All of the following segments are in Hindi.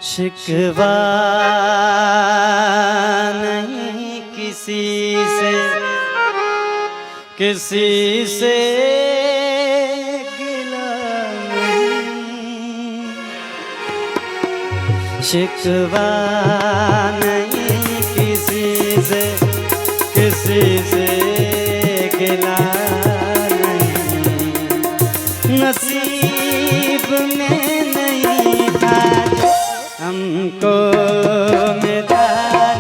शिकवा नहीं किसी से, किसी से गिला नहीं। शिकवा नहीं किसी से, किसी से गिला नहीं। नसीब में नहीं था हमको मिला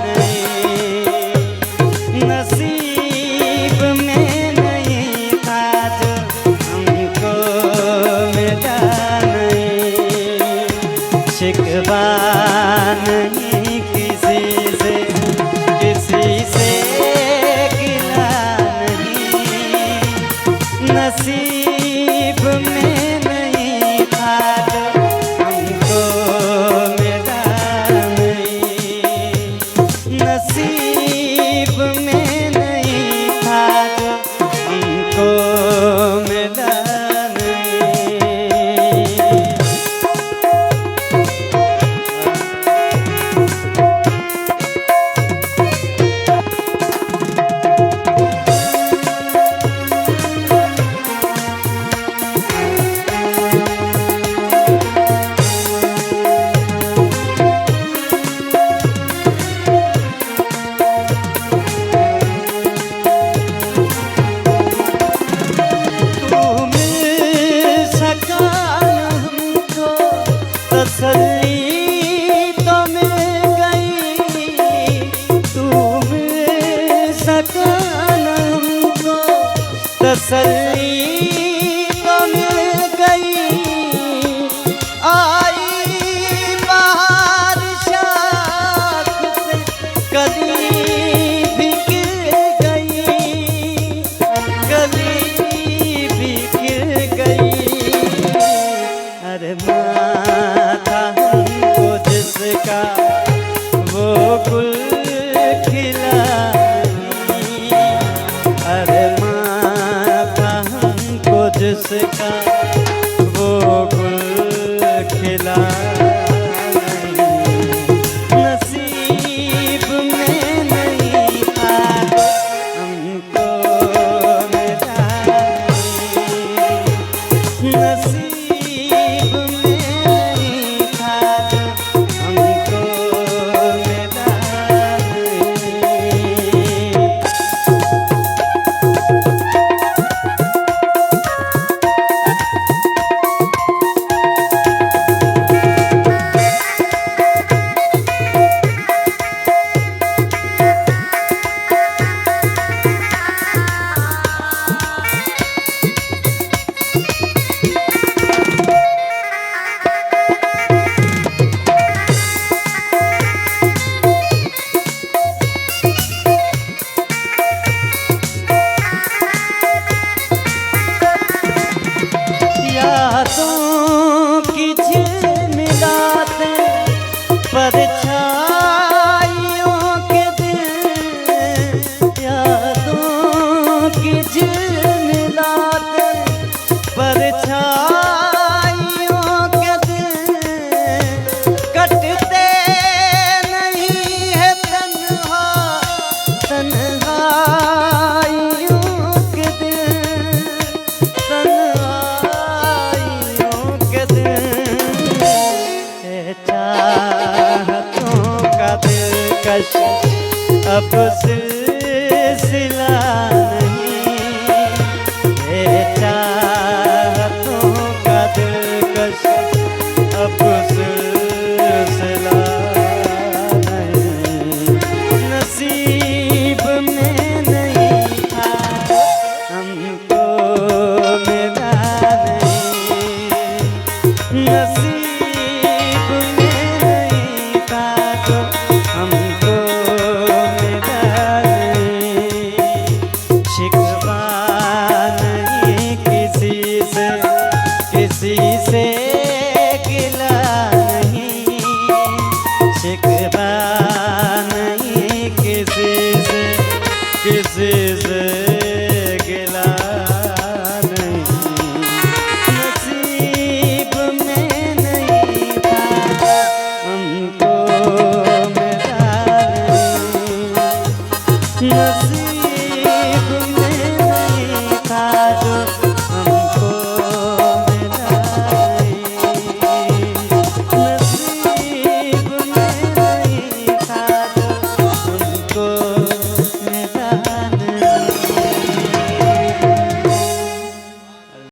नहीं, नसीब में नहीं था जो हमको मिला नहीं। शिकवा नहीं किसी से, किसी से गिला नहीं। नसीब में नहीं था जो हमको मिला नहीं। नसीब में नहीं था जो हमको मिला नहीं। तसल्ली तो मिल गई, तू मिल सका न हमको। तसल्ली तो मिल गई, आई बाहर शाख से कली भी गिर गई, कली भी गिर गई। अरे माथा हमको जिसका वो गुल खिला नहीं। अरे माथा हमको जिसका वो गुल खिला नहीं। नसीब में नहीं था हमको मिला नहीं। नसीब में नहीं था जो हमको मिला नहीं। यादों की झिलमिलाते परछाइयों के दिन, यादों की झिलमिलाते परछाइयों के दिन। कटते नहीं है तन्हा तन्हाइयों के दिन, तन्हाइयों के दिन। चाहतों का दिलकश अब सिलसिला नहीं। चाहतों का दिलकश अब सिलसिला नहीं। नसीब में नहीं था हमको मिला नहीं। नसीब में नहीं था जो हमको मिला नहीं। शिकवा नहीं किसी से, किसी से गिला नहीं। शिकवा नहीं किसी से, किसी से गिला नहीं। नसीब में नसीब